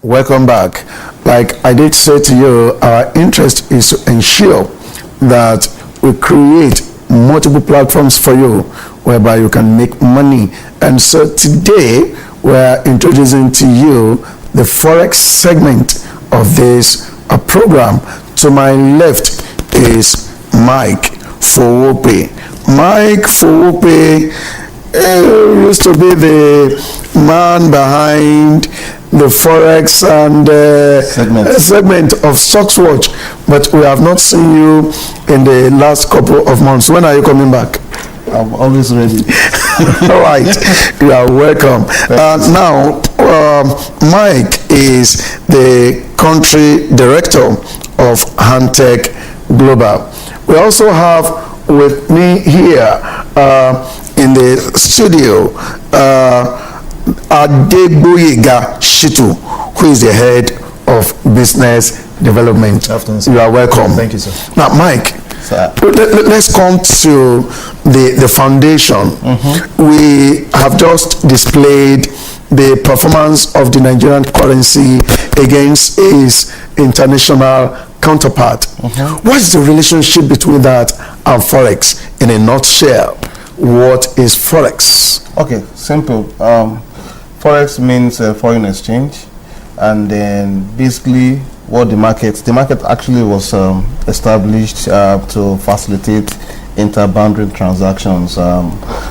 Welcome back. Like I did say to you, our interest is to ensure that we create multiple platforms for you whereby you can make money. And so today we're introducing to you the Forex segment of this program. To my left is Mike Fowope. Mike Fowope used to be the man behind the Forex and segment of Stockswatch, but we have not seen you in the last couple of months. When are you coming back? I'm always ready. All right, you are welcome. Now, Mike is the country director of Hantec Global. We also have with me here in the studio Gboyega Shittu, who is the head of business development. Afternoon, you are welcome. Thank you, sir. Now, Mike, let's come to the foundation. We have just displayed the performance of the Nigerian currency against its international counterpart. What is the relationship between that and Forex? In a nutshell, what is Forex? Okay, simple. Forex means foreign exchange, and then basically what the market actually was established to facilitate interboundary transactions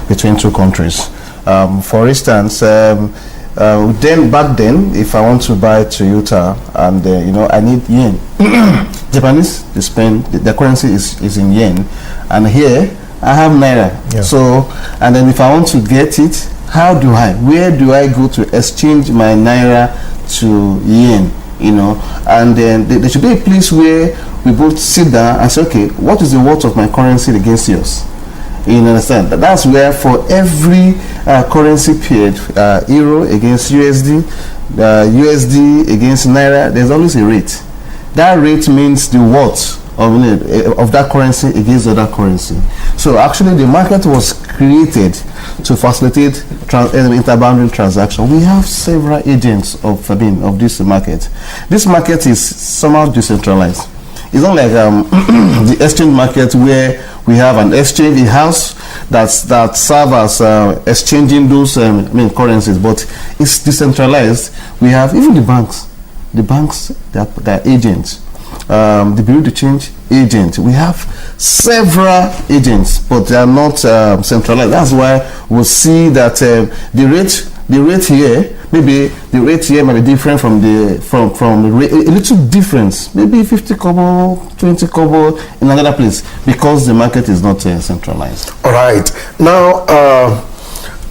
between two countries. For instance, back then, if I want to buy Toyota and I need yen, Japanese they spend the currency is in yen, and here I have naira. Yeah. So, and then if I want to get it, where do I go to exchange my naira to yen? And then there should be a place where we both sit down and say, okay, what is the worth of my currency against yours? You understand? That's where for every currency paired, euro against USD, USD against naira, there's always a rate. That rate means the worth of that currency against the other currency. So actually the market was created to facilitate interboundary transaction. We have several agents of this market. This market is somehow decentralized. It's not like the exchange market where we have an exchange in-house that serve as exchanging those currencies, but it's decentralized. We have even the banks. The banks, they're agents. The Bureau de Change agent. We have several agents, but they are not centralized. That's why we'll see that the rate here, maybe the rate here might be different from a little difference, maybe 50 kobo, 20 kobo in another place, because the market is not centralized. All right. Now,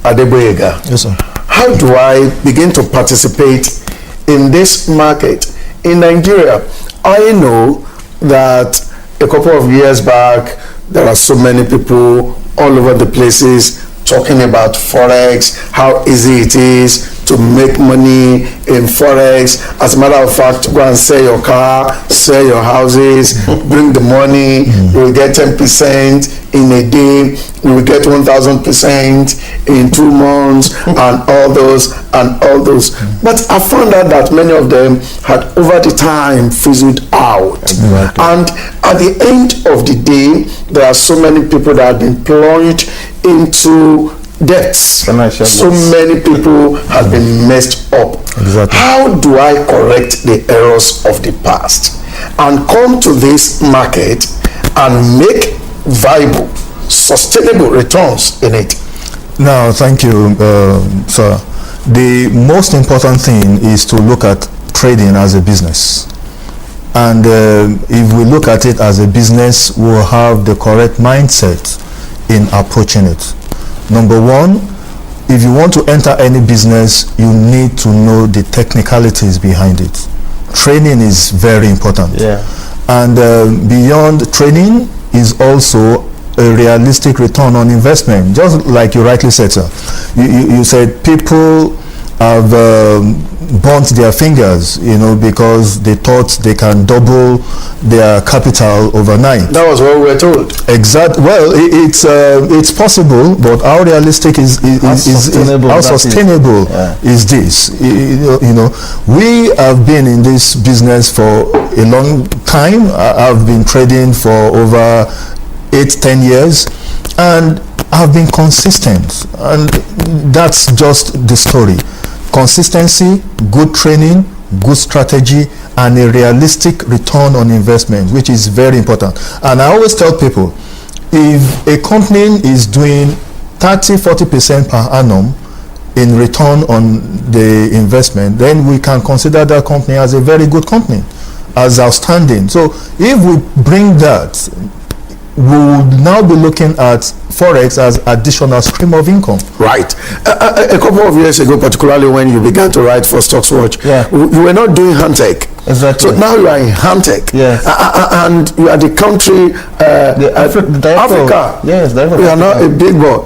Gboyega. Yes, sir. How do I begin to participate in this market in Nigeria? I know that a couple of years back, there are so many people all over the places talking about Forex, how easy it is to make money in Forex. As a matter of fact, go and sell your car, sell your houses, bring the money, you will get 10% in a day, you will get 1,000% in 2 months, and all those. But I found out that many of them had over the time fizzled out. And at the end of the day, there are so many people that have been plunged into debts. So many people have been messed up. Exactly. How do I correct the errors of the past and come to this market and make viable, sustainable returns in it? Now, thank you, sir. The most important thing is to look at trading as a business. And if we look at it as a business, we'll have the correct mindset in approaching it. Number one, if you want to enter any business, you need to know the technicalities behind it. Training is very important. Yeah. And beyond training is also a realistic return on investment. Just like you rightly said, sir. You said people have burnt their fingers, because they thought they can double their capital overnight. That was what we were told. Exactly. Well, it's possible, but how realistic how sustainable is this? We have been in this business for a long time. I've been trading for over 8-10 years, and I've been consistent, and that's just the story. Consistency, good training, good strategy, and a realistic return on investment, which is very important. And I always tell people, if a company is doing 30-40% per annum in return on the investment, then we can consider that company as a very good company, as outstanding. So if we bring that, we would now be looking at Forex as additional stream of income. Right. A couple of years ago, particularly when you began to write for Stockswatch, you were not doing Hantec. Exactly. So now you are in Hantec. Yes. And you are the country, Africa. Yes, you are not a big boy.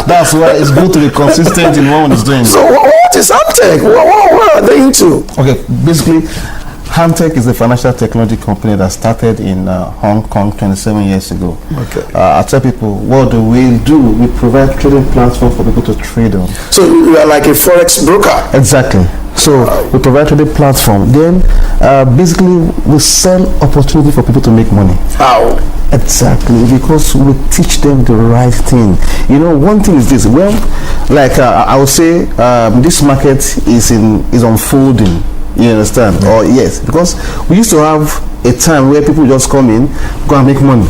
That's why it's good to be consistent in what one is doing. So what is Hantec? What are they into? Okay, basically, Hantec is a financial technology company that started in Hong Kong 27 years ago. Okay. I tell people, what do? We provide trading platforms for people to trade on. So you are like a Forex broker? Exactly. So we provide trading platform. Then basically we sell opportunity for people to make money. How? Exactly, because we teach them the right thing. One thing is this. Well, like I would say, this market is unfolding. You understand? Or yes, because we used to have a time where people just come in, go and make money.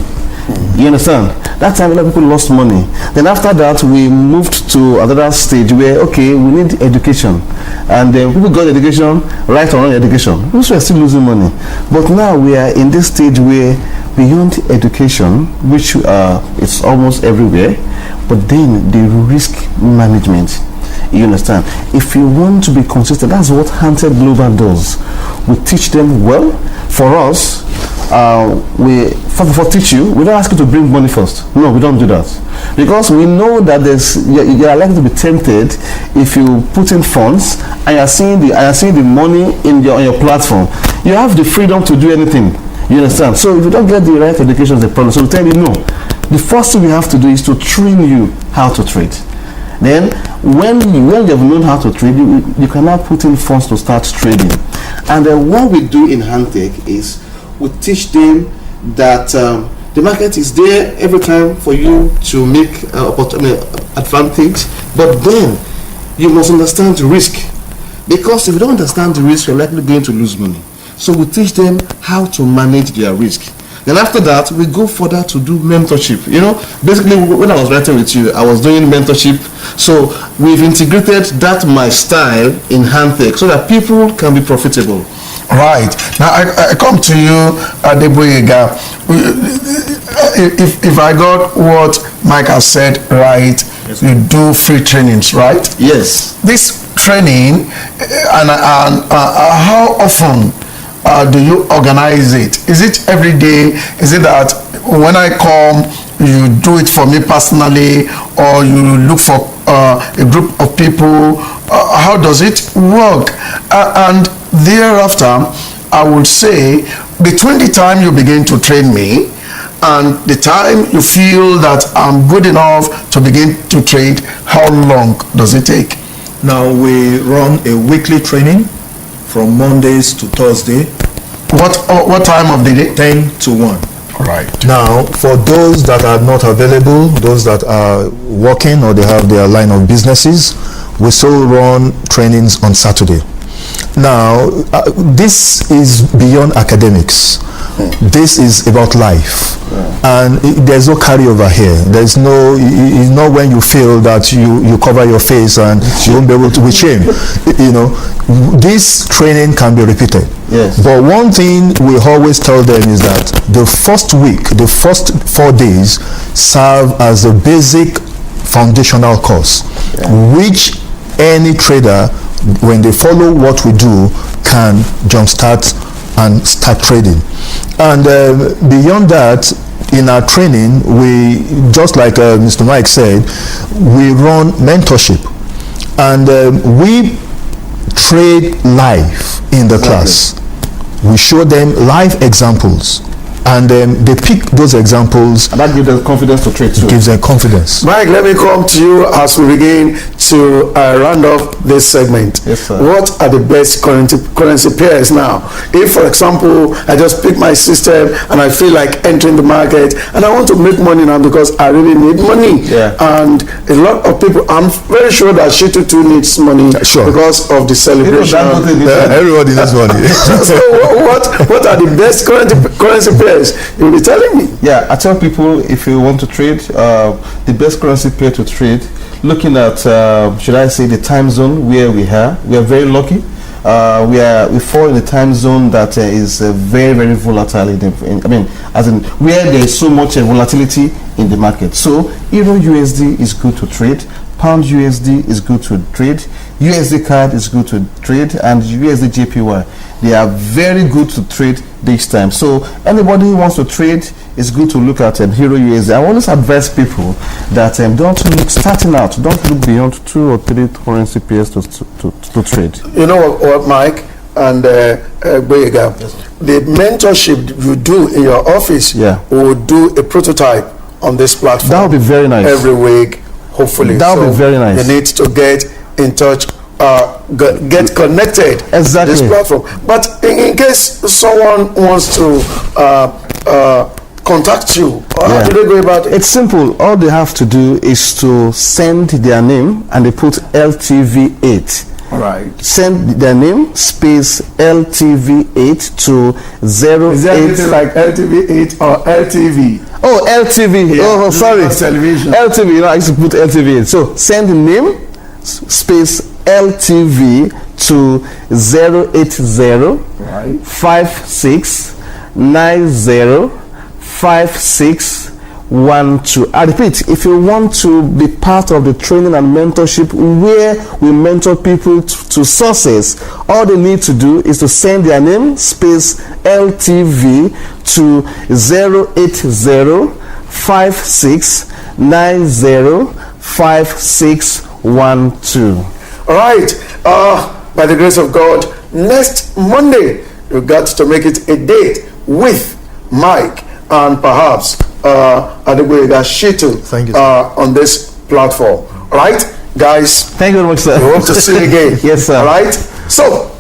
You understand? That time a lot of people lost money. Then after that, we moved to another stage where, okay, we need education. And then people got education, right or wrong education. We were still losing money. But now we are in this stage where beyond education, which it's almost everywhere, but then the risk management. You understand? If you want to be consistent, that's what Hantec Global does. We teach them well. For us, for teach you, we don't ask you to bring money first. No, we don't do that. Because we know that you are likely to be tempted if you put in funds and you are seeing the money on your platform. You have the freedom to do anything. You understand? So if you don't get the right education, it's a problem. So we tell you no. The first thing we have to do is to train you how to trade. Then when you have known how to trade, you can now put in funds to start trading. And then what we do in Hantec is we teach them that the market is there every time for you to make advantage, but then you must understand the risk, because if you don't understand the risk, you're likely going to lose money. So we teach them how to manage their risk. Then after that, we go further to do mentorship. Basically, when I was writing with you, I was doing mentorship. So we've integrated that my style in Hantec so that people can be profitable. Right. Now I come to you, Gboyega. If I got what Mike has said right, yes, you do free trainings, right? Yes. This training, and how often do you organize it? Is it every day? Is it that when I come, you do it for me personally, or you look for a group of people? How does it work? And thereafter, I would say, between the time you begin to train me and the time you feel that I'm good enough to begin to trade, how long does it take? Now we run a weekly training from Mondays to Thursday. What time of the day? 10 to 1. Right. Now, for those that are not available, those that are working or they have their line of businesses, we still run trainings on Saturday. Now, this is beyond academics. This is about life, and there's no carryover here. There's no, it's not when you feel that you cover your face and you won't be able to with shame. This training can be repeated. Yes. But one thing we always tell them is that the first week, the first 4 days, serve as a basic foundational course, which any trader, when they follow what we do, can jumpstart and start trading. And beyond that, in our training, we, just like Mr. Mike said, we run mentorship. And we trade live in the class. We show them live examples, and they pick those examples. And that gives them confidence to trade too. Gives them confidence. Mike, let me come to you as we begin to round off this segment. Yes, sir. What are the best currency pairs now? If, for example, I just pick my system and I feel like entering the market and I want to make money now because I really need money. Yeah. And a lot of people, I'm very sure that Shittu too needs money because of the celebration. Everybody needs money. So what are the best currency pairs? You'll be telling me. Yeah, I tell people, if you want to trade, the best currency pair to trade, looking at should I say the time zone where we are very lucky. We fall in a time zone that is very, very volatile. As in where there is so much volatility in the market. So Euro USD is good to trade. Pound USD is good to trade. USD CAD is good to trade, and USD JPY. They are very good to trade this time. So anybody who wants to trade, it's good to look at Euro USD. I always advise people that don't look starting out. Don't look beyond 2 or 3 currency pairs to trade. You know what, Mike and Gboyega, the mentorship you do in your office, will do a prototype on this platform. That would be very nice. Every week, hopefully. That would be very nice. You need to get in touch, get connected. Exactly. This platform. But in case someone wants to contact you, how do they go about it? It's simple. All they have to do is to send their name and they put LTV8. Right. Send their name space LTV8 to 0. Is there anything like LTV8 or LTV? Oh, LTV. Oh, sorry. Television. LTV. I used to put LTV8. So send the name space LTV to 080 56 90 56 12. I repeat, if you want to be part of the training and mentorship where we mentor people to success, all they need to do is to send their name space LTV to 080 56 90 56 12. All right. By the grace of God, next Monday you got to make it a date with Mike and perhaps Gboyega Shittu. Thank you, on this platform. All right, guys. Thank you very much, sir. We hope to see you again. Yes, sir. All right. So